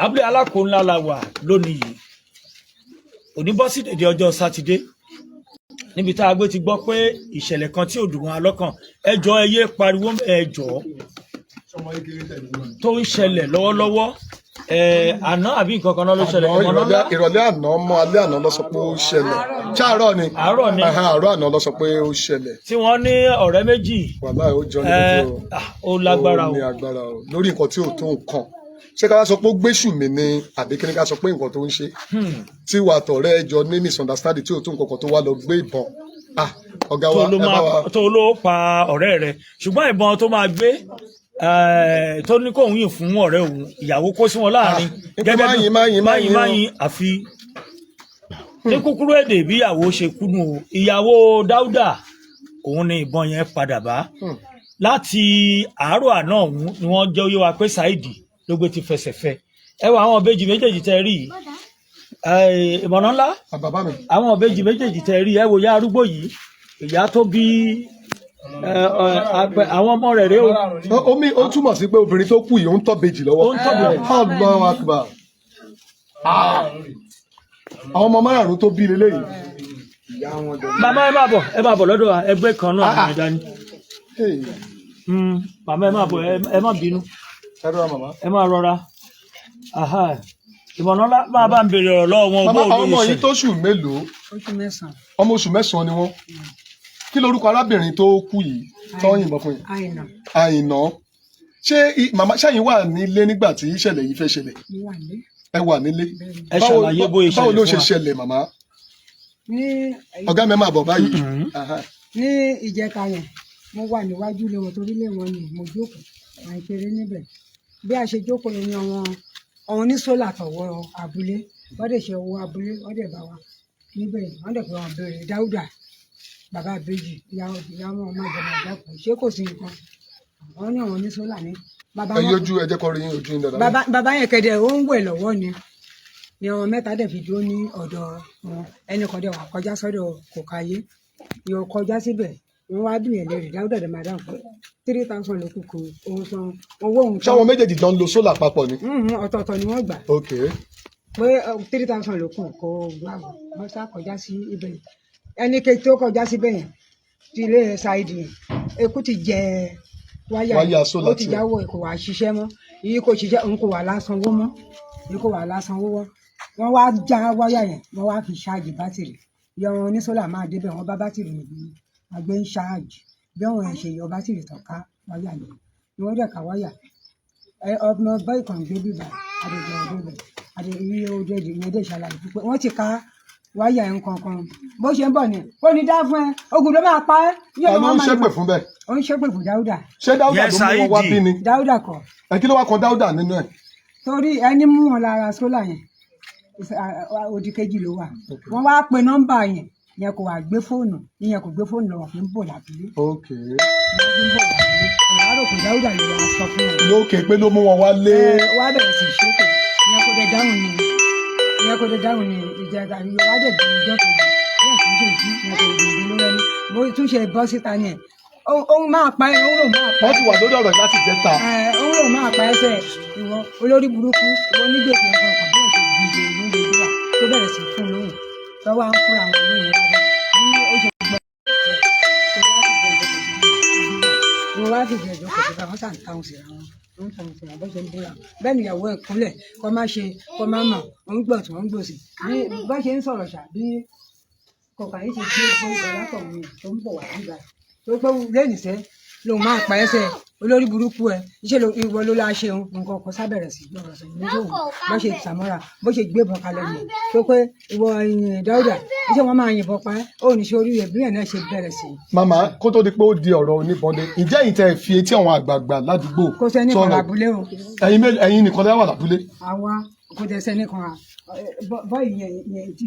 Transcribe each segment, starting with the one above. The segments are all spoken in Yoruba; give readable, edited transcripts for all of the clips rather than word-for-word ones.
abúlé alákòó la wà lónìí yìí òní bọ́ sí dèdè ọjọ́ sátidé níbi tá a gbé ti gbọ́ pé ìṣẹ̀lẹ̀ kan tí ò dùn wọn alọ́kàn ẹjọ́ ẹyẹ pariwo ẹjọ́ tó ń ṣẹlẹ̀ lọ́wọ́lọ́wọ́ àná àbí nǹkan kan náà ló ṣẹlẹ̀ ìrọ̀lẹ́ àná mọ́ alẹ́ àná ló sọ pé ó ṣẹlẹ̀ ṣáàrọ̀ ni àárọ̀ àná ló sọ pé ó ṣẹlẹ̀ tí wọ́n ní ọ̀rẹ́ méjì wàláhì ó jọ ní lójú ó lágbára ó ní agbára o lórí nǹkan tí ò tó nǹkan ṣé ká sọ pé ó gbéṣù mi ni àbí kí ni ká sọ pé nǹkan tó ń ṣe tí wàá tọ̀rẹ́ ẹjọ́ ní misunderstanding tí ò tó nǹkan kan tó wá lọ gbé ìbọn ọ̀gá wa ẹ bá wa. tó ló pa ọ̀rẹ́ rẹ̀ ṣùgbọ́n ìbọn tó máa gbé tó ní kóun yìn fún ọ̀rẹ́ òun ìyàwó kó sí wọn láàrin gẹ́gẹ́ bí máyìn àfi ní kúkúrú èdè bí ìyàwó ṣe kúnnú o ìyàwó Dáúdà òun ni ìbọn yẹn padà bá láti àárọ̀ àná òun ni wọ́n jẹ́ oyé wa pé Saidi ló gbé ti fẹsẹ̀ fẹ́ ẹ wọ àwọn ìbejì méjèèjì tẹ́ rí ìmọ̀nà ńlá àwọn ìbejì méjèèjì tẹ́ rí ẹ wò ya arúgbó yìí ìyá tó bí àwọn ọmọ rẹ̀ rèé o. ó túmọ̀ sí pé obìnrin tó kú yìí ó ń tọ́ bejì lọ́wọ́. ó ń tọ́ bejì. Allahu Akbar. àwọn ọmọ márùn-ún tó bí leléyìí. màmá ẹ máa bọ̀ lọ́dọ̀ ẹgbẹ́ kan náà àwọn ẹ̀dá ni. màmá ẹ máa bọ̀ ẹ má bínú. ẹ máa rọra. ìmọ̀ràn máa bá ń béèrè ọ̀rọ̀ lọ́wọ́ wọn. màmá àwọn ọmọ yìí tó oṣù mélòó. ọmọ oṣù mẹ́sàn-án ni wọ́n. kí lorúkọ arábìnrin tó kú yìí tó yìnbọn fún yìí. Àìná. ṣé màmá ṣáyìn wà nílé nígbà tí ìṣẹ̀lẹ̀ yìí fẹ́ ṣẹlẹ̀. ẹ wà nílé. ẹ ṣàlàyé bóyá ìṣẹ̀lẹ̀ báwo ló ṣe ṣẹlẹ̀ màmá. ọ̀gá mi máa bọ̀ báyìí. ní ìjẹta yẹn mo wà níwájú ilé wọn torí ilé wọn ni mo jókòó àìkéré níbẹ̀ bí a ṣe jókòó lọ ní àwọn oníṣòlà tọ̀wọ́ abúlé wọ́n dẹ̀ ṣe owó abúlé wọ́n dẹ̀ bá wa níbẹ̀ wọ́n dẹ̀ pé wọ́n béèrè Dáúdà bàbá àbèjì ìyá wọn máa jẹ máa dákun ṣé kò sí nǹkan wọ́n ní àwọn oníṣòlà ní. ẹ yọjú ẹ jẹ́ kó rí ojú yín dáadáa. bàbá yẹn kẹdẹ ó ń wẹ̀ lọ́wọ́ ni àwọn mẹ́ta dẹ̀ fi dúró ní ọ̀dọ̀ wọn ẹnì kan dẹ̀ wà kọjá sọ́dọ̀ kòkáyé yóò kọjá síbẹ̀ wọ́n wá bí yẹn lẹ́rìí Dáúdà dẹ̀ máa dáhùn pé 3,000 ló kù kù òun san owó òun. ṣé àwọn méjèèjì jọ ń lo sólà papọ̀ ni. ọ̀tọ̀ọ̀tọ̀ ni wọ́n gbà. ok. pé 3,000 ló kù kó gbà wọ́n sá kọjá sí ibẹ̀ ẹni kejì tó kọjá síbẹ̀ yẹn ti ilé Saidi yẹn eku ti jẹ wáyà sólà ó ti jáwọ́ kò wá ṣiṣẹ́ mọ́ èyí kò ṣiṣẹ́ òun kò wà lásánwó mọ́ èyí kò wà lásánwó mọ́ wọ́n wá já wáyà yẹn wọ́n wá fi ṣáàjì bátìrì yọ wọn oníṣòlà máa débẹ̀ wọ́n bá bátìrì níbi àgbẹ̀ ń ṣáàjì bí wọ́n ṣe yọ bátìrì tán ká wáyà yẹn ni wọ́n dẹ̀ ká wáyà ọmọ báyìí kan gbé bíbá àdèjọ ọdún rẹ̀ àdèjọ ọdún rẹ̀ ìyẹn dẹ̀ ṣàlàyé pípẹ́ wọ́n ti ká wáyà ẹ̀ ń kankan bó ṣe ń bọ̀ ni ó ní dá fún ẹ ogun ló máa pa ẹ́. ọ̀nà ń ṣépè fún bẹ́ẹ̀. ó ń ṣépè fún Dáúdà. ṣé Dáúdà ló mú wọn wá bí ni. Dáúdà kọ́. ẹ kí ló wá kan Dáúdà nínú ẹ. torí ẹni mú wọn lára sólà yẹn odi kejì ló wà wọn wá pe nọ́mbà yẹn yẹn kò wá gbé fóònù ìyẹn kò gbé fóònù lọ wọn fi ń bò lábílé. ok. wọn fi ń bò lábílé ọ̀rọ̀ àròkù Dáúdà ló wá sọ fún wọn. lókè pé ló mú wọn wá lé. wá bẹ̀rẹ̀ sí ṣépè ìyẹn kò dé dáhùn ní ìjẹta ìyẹn wá dẹ̀ di ìjọ kejì bẹ́ẹ̀ sì ṣe jí ìyẹn kò dé ìdílé lẹ́nu bó tún ṣe bọ́ síta ni ẹ̀ òun máa pa ẹ́ òun ló máa pa ẹ́. wọ́n ti wà lórí ọ̀rọ̀ láti jẹta. òun ló máa pa ẹsẹ̀ ìwọ olórí burúkú ìwọ onígbèsè nǹkan kan bẹ́ẹ̀ sì gbìyànjú ìlú gbogbo wa tó bẹ̀rẹ̀ sí fún lóhùn tó wá ń fún àwọn olóhùn lábẹ́ bí ó ṣe gbọ́ wọn wá fìdí ẹjọ́ kò tó bá wọn sàn táwọn sí ra wọn wọn táwọn sí ra bó ṣe ń búra bẹ́ẹ̀ ni ìyàwó ẹ̀ kúnlẹ̀ kó má ṣe kó má mọ̀ òun gbọ̀ tí wọ́n ń gbòsì bí bá ṣe ń sọ̀rọ̀ ṣà bí kọ̀ọ̀kan yìí ti gbé fún ìbọn látọ̀hún tó ń bọ̀ wá nígbà tó pé lẹ́yìn sẹ́ lòun máa pa ẹsẹ̀ olórí burúkú ẹ iṣẹ́ ìwọ ló la ṣe nǹkan kan sábẹ̀rẹ̀ sí gbọ́rọ̀ sí lóṣòwò bó ṣe sàmọ́ra bó ṣe gbébọn kalẹ̀ nù tó pé ìwọ Dáúdà iṣẹ́ wọn máa yìnbọn pa ẹ́ ó ní ṣe orí rẹ̀ bí ẹ̀ náà ṣe bẹ̀rẹ̀ sí. màmá kó tó di pé ó di ọ̀rọ̀ oníbọnde ǹjẹ́ yìí tẹ́ ẹ fi etí àwọn àgbààgbà ládùúgbò kò sẹ́ni kan lábúlé o. ẹ̀yin nìkan lẹ́wà lábúlé. àwa kò tẹ sẹ́ni kan báyìí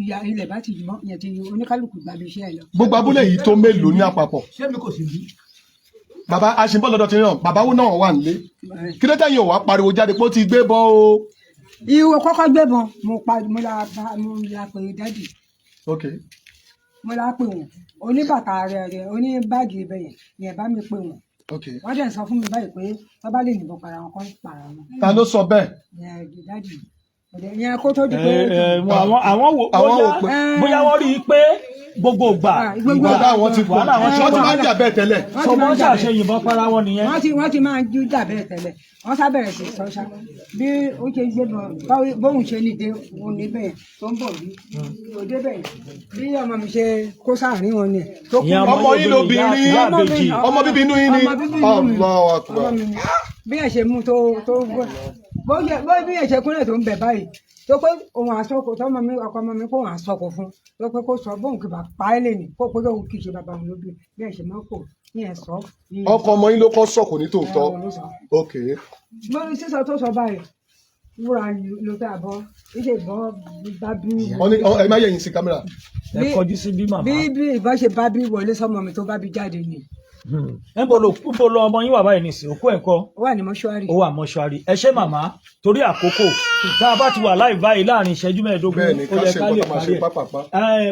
yẹn ilẹ̀ bá ti mọ́ yẹn ti oníkálukú gbàgbé iṣẹ́ ẹ lọ. gbogbo abúlé yìí tó mélòó ní àpapọ̀. ṣé mi kò sí bí. bàbá aṣèǹbọ̀ lọ́dọ̀ ti ràn bàbá wo náà wà nílé kí ló tẹ̀yìn ò wá pariwo jáde pé ó ti gbé bọ́ o. ìwọ kọ́kọ́ gbé bọ́n mo la pè dádì. ok. mo la pè wọ́n oníbàtà rẹ̀ oní báàgì ibẹ̀ yẹn bá mi pè wọ́n wọ́n dẹ̀ sọ fún mi báyìí pé wọ́n bá lè yìnbọn para wọn kọ́ para wọn. ta ló sọ bẹ́ẹ̀. dáàdì ìyẹn kó tó di pé. àwọn wò bóyá wọ́n rí i pé gbogbo ìgbà àwọn ti pọ̀ wọ́n ti máa ń jà bẹ́ẹ̀ tẹ́lẹ̀. sọmọ ṣàṣe yìnbọn para wọn nìyẹn. wọ́n ti máa ń jà bẹ́ẹ̀ tẹ́lẹ̀ wọ́n sábẹ̀rẹ̀ sí sọ́ṣà bí ó ṣe gbé bóun ṣe ní dé òun níbẹ̀ tó ń bọ̀ bí kò débẹ̀ bí ọmọ mi ṣe kó sáàrin wọn ni. ọmọ yín lóbìnrin ọmọ bíbí inú yín ni bí ẹ ṣe mú tó gbọ́ bí ẹ ṣe kúnlẹ̀ tó ń bẹ̀ báyìí tó pé òun àsọkò tó ọmọ mi kó òun àsọkò fún tó pé kó sọ bóun kì bá pa ẹ́ lè ní kó pé òun kì í ṣe bàbá òun lóbi bí ẹ ṣe máa kò ní ẹ sọ. ọkọ ọmọ yín ló kọ́ sọ̀kò ní tòótọ́. ok. lórí sísọ tó sọ báyìí wúrà ló tẹ àbọ̀ ìṣe ìbọn bá bí. ẹ má yẹ̀yìn sí kámẹ́rà. ẹ kọjú sí bí màmá. bí ìbọn ṣe bá bí wọlé sọmọ mi tó bá bí jáde ni. ẹ bọ̀ lọ ọmọ yín wà báyìí nìsín òkú ẹ̀ kọ́. ó wà ní mọ́ṣúárì. ó wà mọ́ṣúárì ẹ ṣé màmá torí àkókò tá a bá ti wà láì báyìí láàrin ìṣẹ́jú mẹ́ẹ̀ẹ́dógún ó yẹ ká lè parí ẹ̀.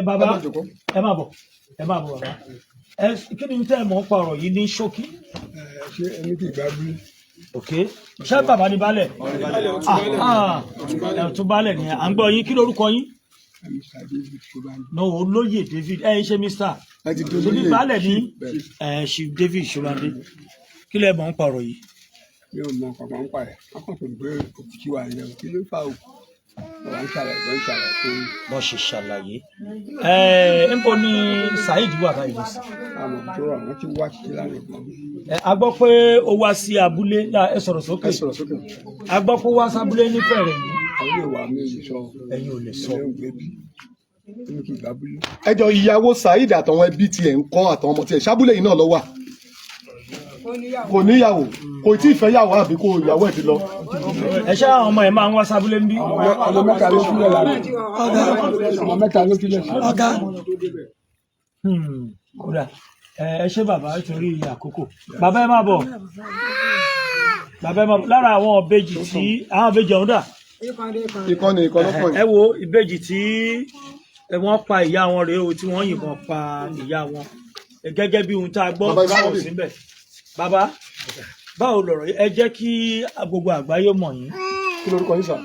bàbá ẹ má bọ̀ bàbá kí ni tẹ́ ẹ mọ̀ ń pa ọ̀rọ̀ yìí ní ṣókí. ṣé ẹni kì í bá bí. ok ṣé bàbá ní balẹ̀ tún balẹ̀ ni à ń gbọ́ yín kí lórúkọ yín. no olóyè David ẹ ṣe mr ṣebí balẹ̀ ní chief David Ṣọ́bàndé kí lẹ mọ̀ ń pa ọ̀rọ̀ yìí. mi ò mọ nǹkan kan ń pa ẹ̀ wọ́n kàn tó gbé òkùnkí wa yẹn kí ló fà òkú lọ́n ṣàlàyé tó. wọ́n ṣe ṣàlàyé níbo ni Saheed wà báyìí lọ sí. àmọ́ tó rà wọ́n ti wá títí lánàá kan. a gbọ́ pé ó wá sí abúlé ẹ sọ̀rọ̀ sókè a gbọ́ pé ó wá sí abúlé nífẹ̀ẹ́ rẹ̀ yìí. àwọn lè wà mí lè sọ. ẹ̀yin ò lè sọ. ẹjọ ìyàwó Saheed àtàwọn ẹbí tiẹ̀ ń kọ́ àtàwọn ọmọ tiẹ̀ sábúlé yìí náà lọ wà. kò níyàwó kò tí ì fẹ́ yàwó àbí kò ìyàwó ẹ̀ ti lọ. ẹ ṣé àwọn ọmọ ẹ máa ń wá sábúlé ń bí. ọmọ mẹ́ta ló sílẹ̀ lára ọmọ mẹ́ta ló sílẹ̀ ọ̀gá. kódà ẹ ṣé bàbá nítorí àkókò bàbá ẹ má bọ̀ lára àwọn ìbejì tí àwọn ìbejì ọ̀hún dà. ìkànnì ìkọlọ́pọ̀ yìí. ẹ wo ìbejì tí wọ́n pa ìyá wọn rèé o tí wọ́n yìnbọn pa ìyá wọn gẹ́gẹ́ bí ohun tá a gbọ́ báwo síbẹ̀. bàbá báwo lọ̀rọ̀ yìí ẹ jẹ́ kí gbogbo àgbáyé mọ̀ yín. kí lorúkọ yín sà.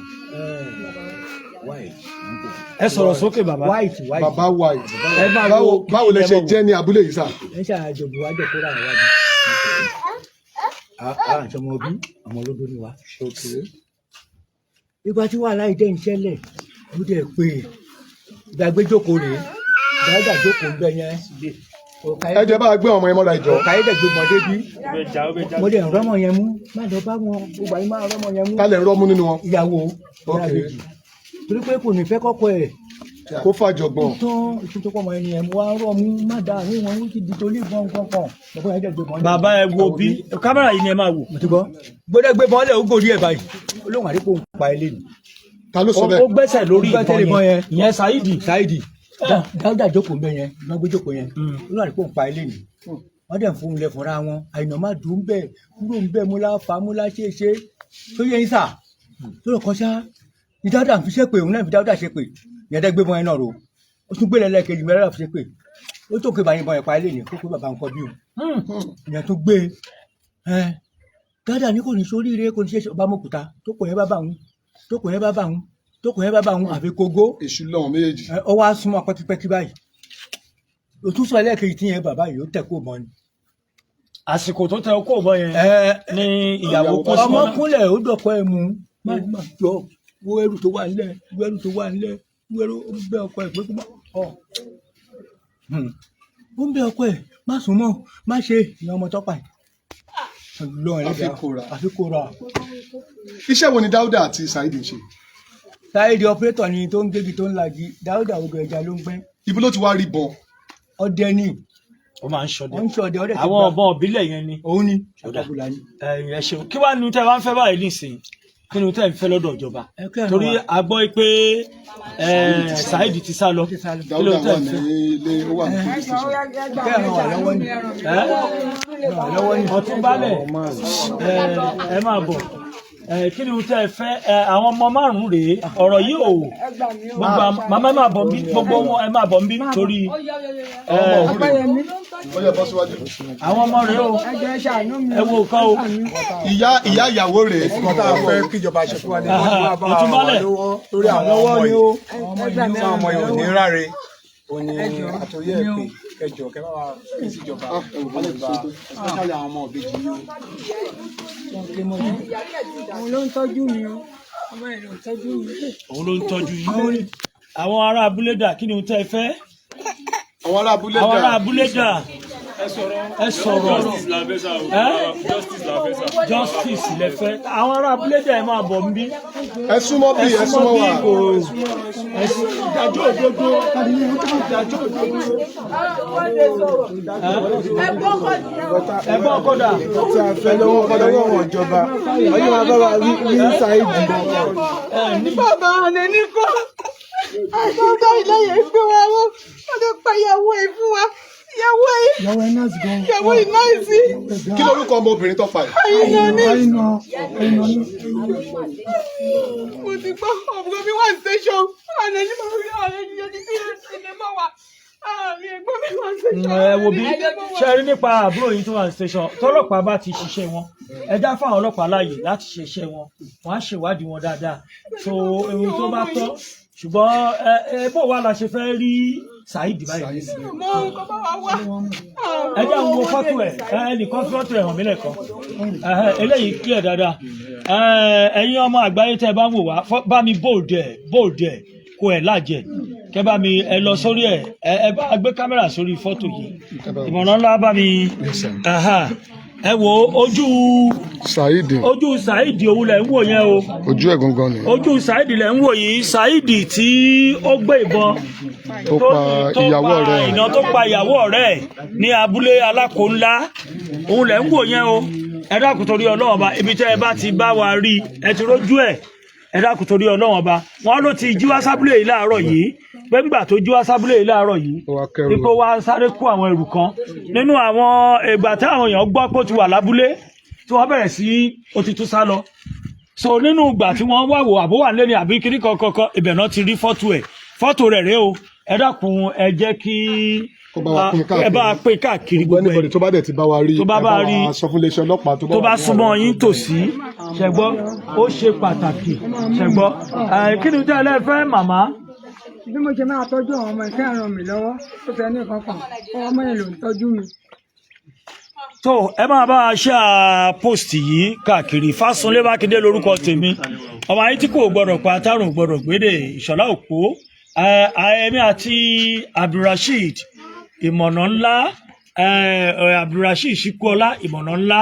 ẹ sọ̀rọ̀ sókè bàbá. bàbá white. báwo lẹ ṣe jẹ́ ní abúlé yìí sà. ẹ ṣe àjọ̀bù wájọ kó rà wájú. àti ọmọ bí ọmọ olódó ni wa. ìgbà tí wàhálà ìdẹ́ ń ṣẹlẹ̀ ló dẹ̀ pé ìgbàgbé jókòó rèé ìgbàgbé jókòó ń bẹ yẹn. ẹ jẹ́ bá a gbé ọmọ yẹn mọ́ra ìjọ. ọ̀ka yẹn dẹ̀ gbé mọ́dé bí. mo dẹ̀ ń rọ́mọ yẹn mú má lọ bá wọn gbogbo àyè máa rọ́mọ yẹn mú. kálẹ̀ ń rọ́mú nínú wọn. ìyàwó ìyàbèjì torí pé kò ní fẹ́ kọ́kọ́ ẹ̀. kó fàjọgbọ́n. ìtúntò pọ̀ mọ́ ẹni ẹ̀ mo wá rọ́mú má dáa ní wọn ó ti di torí ìbọn kankan. bàbá ẹ wo bí kámẹ́rà yìí ni ẹ máa wò. mo ti gbọ́ gbọ́dọ̀ gbé bọ́ọ̀lù ó gòrí ẹ̀ báyìí olóhùn àdìpọ̀ ń pa ẹ lẹ́nu. ta ló sọ bẹ́ẹ̀. ó gbẹ́sẹ̀ lórí ìbọn yẹn ìyẹn Saheed. Dáúdà jókòó mbẹ yẹn lọ gbé jókòó yẹn olóhùn àdìpọ̀ ń pa ẹ lẹ́nu. wọ́n dẹ̀ ń fún un lẹ̀ fúnra wọn àyìnà má dùn bẹ́ẹ̀ kúrò ń bẹ́ẹ̀ múlá fa múlá ṣeéṣe tó yẹ yín sà tó lọ kọjá ní Dáúdà fi ṣépè òun náà fi Dáúdà ṣépè yẹn dẹ́ gbé bọ́ yẹn náà ro ó tún gbé lẹ́lẹ́kejì mẹ́rẹ́rà fi ṣépè ó tó ké báyìí bọ́ yẹn pa ẹ lẹ́nu kó pé bàbá nǹkan bí o ìyẹn tó gbé Dáúdà ní kò ní sóríire kò ní ṣe ọba mọ́kúta tó kò yẹn bá bá òun àfi kógó èṣù lọ́wọ́ méjèèjì. ọ wá súnmọ́ pẹ́kípẹ́kí báyìí òtúnṣe ẹlẹ́ẹ̀kejì tí yẹn bàbá yìí ó tẹ̀ kó mọ́ ni. àsìkò tó tẹ ọkọ ọbọ yẹn ní ìyàwó kó sí ọmọ kúnlẹ̀ ó dọ̀kọ́ ẹ̀ mú má jọ wo ẹrù tó wà nílẹ̀ wo ẹrù tó wà nílẹ̀ wo ẹrù ó bẹ ọkọ ẹ̀ pé kó má ọ ó ń bẹ ọkọ ẹ̀ má sùn mọ́ má ṣe ìyá ọmọ tọ́pà ẹ̀ àfikòrà. iṣẹ́ wo ni Dáúdà àti Saheed ń ṣe. Saheed ọpẹ́rẹ́tọ̀ ni tó ń gégi tó ń lagi Dáúdà odò ẹja ló ń gbẹ́. ibi ló ti wá rí bọ. ọdẹ ni. ó máa ń ṣọdẹ. ó ń ṣọdẹ ọdẹ tó gbà. àwọn ọ̀bọ̀n ìbílẹ̀ yẹn ni. òun ni. ẹ ṣeun kí wàá nu tẹ́ wá ń fẹ́ báyìí nísìnyí kí ni tẹ́ ń fẹ́ lọ́dọ̀ ìjọba torí a gbọ́ pé Saheed ti sá lọ. Dáúdà wà ní ilé ó wà ní police station. kẹ́hìn wà lọ́wọ́ ni. ọtún balẹ̀ ẹ máa bọ̀ kí ni o tẹ́ ẹ fẹ́ àwọn ọmọ márùn-ún rèé ọ̀rọ̀ yìí ò gbogbo màmá ẹ máa bọ̀ bí gbogbo wọn ẹ máa bọ̀ bí torí àwọn ọmọ rèé o ẹ wo nǹkan o. ìyá ìyàwó rèé. nǹkan tá a fẹ́ kíjọba ṣe fún wa ní wọ́n máa bá wa wà lọ́wọ́ lórí àwọn ọmọ yìí ò ní ráre òní àtòrí ẹ̀ pé kẹjọ kẹ bá wa kí síjọba wọn lè gba especially àwọn ọmọ òbejì yìí o. òun ló ń tọ́jú mi o ọmọ ẹ̀ ló ń tọ́jú mi. òun ló ń tọ́jú yìí àwọn ará abúlé dà kí ni o tẹ́ ẹ fẹ́. àwọn ará abúlé dà ẹ sọ̀rọ̀ justice lẹ fẹ́ àwọn ará abúlé dà ẹ máa bọ̀ nbí. ẹ súnmọ́ bí ẹ súnmọ́ wà. ìdájọ́ òdodo ìdájọ́ òdodo. ẹ̀gbọ́n kọ́dà. tí a fẹ́ lọ́wọ́ wọn ìjọba ọyọ́ máa bá wa rí Saidi. bàbá rẹ̀ ní kọ́ àtúntò ìlẹ́yìn fún wa wọ́n lè pa ìyàwó ẹ̀ fún wa. ìyàwó yìí náà sí. kí lorúkọ ọmọbìnrin tó pa ẹ. mo ti gbọ́ ọ̀bùrọ̀ mi wà station àná ní mo rí ọ̀rẹ́ ìjọ ní kí ló ti lè mọ́ wa àmì ẹ̀gbọ́n mi wà station. ẹ wo bí ṣe rí nípa àbúrò yìí tó wà station tọ́lọ́pàá bá ti ṣiṣẹ́ wọn ẹ dá fáwọn ọlọ́pàá láàyè láti ṣiṣẹ́ wọn wọ́n á ṣèwádìí wọn dáadáa so ewu tó bá tọ́ ṣùgbọ́n ẹ bó wa la ṣe fẹ́ rí Saidi báyìí. ẹ jẹ́ àwọn fọ́tò ẹ̀ ẹnìkan fọ́tò ẹ̀ hàn mí lẹ́ẹ̀kan eléyìí clear dáadáa ẹ̀yin ọmọ àgbáyé tẹ́ ẹ bá ń wò wá bá mi bold ẹ̀ kó ẹ̀ lájẹ̀ kẹ́ bá mi ẹ lọ sórí ẹ̀ ẹ bá gbé kámẹ́rà sórí fọ́tò yìí ìmọ̀ràn ńlá bá mi ẹ wo ojú Saidi òun lẹ̀ ń wò yẹn o ojú ẹ̀ gangan ni ojú Saidi lẹ̀ ń wò yìí Saidi tí ó gbé ìbọn tó pa ìyàwó ọ̀rẹ́ ní abúlé Alákòńlá òun lẹ̀ ń wò yẹn o ẹ dákun torí Ọlọ́run Ọba ibi tẹ́ ẹ bá ti bá wa rí ẹ ti rójú ẹ̀ ẹ dákun torí Ọlọ́run Ọba wọn ló ti jí wá sábúlé yìí láàárọ̀ yìí pé nígbà tó jí wá sábúlé yìí láàárọ̀ yìí ipò wa sáré kó àwọn ẹrù kan nínú àwọn ìgbà tí àwọn èèyàn gbọ́ pé ó ti wà lábúlé tí wọ́n bẹ̀rẹ̀ sí ó ti tún sá lọ so nínú ìgbà tí wọ́n wá wò àbó wà lẹ́ni àbí kiri kankan ibẹ̀ náà ti rí fọ́tò rẹ̀ rèé o ẹ dákun ẹ jẹ́ kí ẹ bá pín káàkiri gbogbo ẹ tó bá dẹ̀ ti bá wa rí tó bá rí sọ fún iléeṣẹ́ ọlọ́pàá tó bá súnmọ́ yín tòsí ṣẹgbọ́ ó ṣe pàtàkì ṣẹgbọ́ kí ni tẹ́lẹ̀ fẹ́ màmá. bí mo ṣe máa tọ́jú àwọn ọmọ ìfẹ́ ràn mí lọ́wọ́ tó fẹ́ ní kankan ọmọ yẹn ló ń tọ́jú mi. tó ẹ máa bá a ṣe post yìí káàkiri Fásunlé Mákindé lórúkọ tèmi ọmọ ayé tí kò gbọdọ̀ pa atárùn gbọdọ̀ gbédè Ìṣọ̀lá Òpó èmi àti Abdulrasheed ìmọ̀nà ńlá Abdulrasheed Ṣíkúọlá ìmọ̀nà ńlá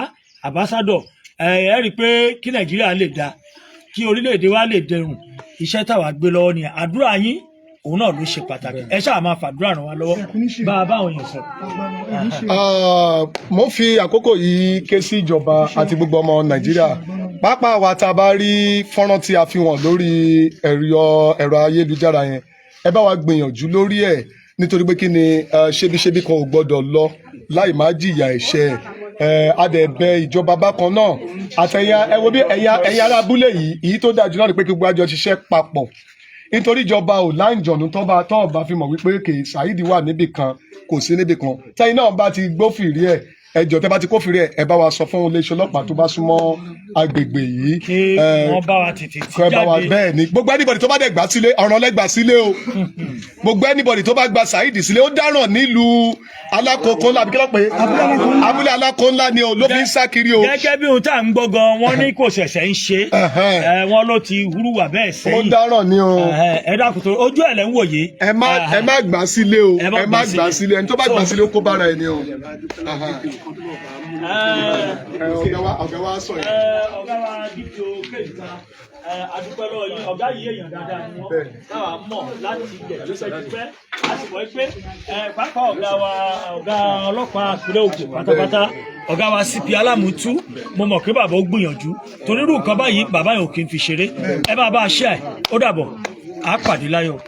ambassador ẹ rí i pé kí Nàìjíríà lè dáa kí orílẹ̀-èdè wa lè dẹrùn iṣẹ́ táwa gbé lọ́wọ́ ni àdúrà yín òun náà ló ṣe pàtàkì ẹ ṣáà máa fàdúrà ràn wá lọ́wọ́ bá a bá àwọn èèyàn sọ̀rọ̀. mo fi àkókò yìí ké sí ìjọba àti gbogbo ọmọ Nàìjíríà pàápàá wa tá a bá rí fọ́nrán tí a fi hàn lórí ẹ̀rọ ayélujára yẹn ẹ bá wa gbìyànjú lórí ẹ̀ nítorí pé kí ni ṣebíṣebí kan ò gbọ́dọ̀ lọ láì má jìyà ẹ̀ṣẹ̀ adẹ̀bẹ̀ ìjọba bákan náà àtẹ̀yà ẹ wo bí ẹ̀yà ará abúlé yìí èyí tó dájú náà ni pé kí gbogbo àjọ ṣiṣẹ́ papọ̀ nítorí ìjọba ò láǹjọ̀nù tó bá fi mọ̀ wípé kì í Saidi wà níbì kan kò sí níbì kan tẹ́yìn náà bá ti gbófìrí ẹ̀ ẹjọ́ tẹ́ bá ti kófìrí ẹ̀ bá wa sọ fún iléeṣẹ́ ọlọ́pàá tó bá súnmọ́ agbègbè yìí kí wọ́n bá wa tètè ti jáde bẹ́ẹ̀ ni gbogbo anybody tó bá dẹ̀ gbà sílé ọ̀ràn lẹ́gbà sílé o gbogbo anybody tó bá gba Saidi sílé ó dáràn nílùú Alákòńlá àbí kí ló pé abúlé Alákòńlá ni o ló fi ń sá kiri o. gẹ́gẹ́ bí ohun tá à ń gbọ́ gan wọ́n ní kò ṣẹ̀ṣẹ̀ ń ṣe wọ́n ló ti hurúwà bẹ́ẹ̀ sẹ́yìn ó dáràn ni o. ẹ dákun tó ojú ẹ̀ lẹ́ ń wòye. ẹ má gbà sílé o ẹ má gbà sílé ẹni tó bá gbà sílé ó kó bára ẹ ni o. ọ̀gá wa sọ yìí. ọ̀gá wa dídò kéèta adúpẹ́ lọ́wọ́ yín ọ̀gá yìí èèyàn dáadáa ni wọ́n táwa mọ̀ láti ìgbẹ̀jọ́sẹ̀ a sì mọ̀ pé pápá ọ̀gá ọlọ́pàá ìpínlẹ̀ Ògùn pátápátá ọ̀gá wa CP Alámùtú mo mọ̀ pé bàbá ó gbìyànjú torí irú nǹkan báyìí bàbá yẹn ò kí n fi ṣeré ẹ bá a ṣe ó dàbọ̀ á pàdé láyọ̀.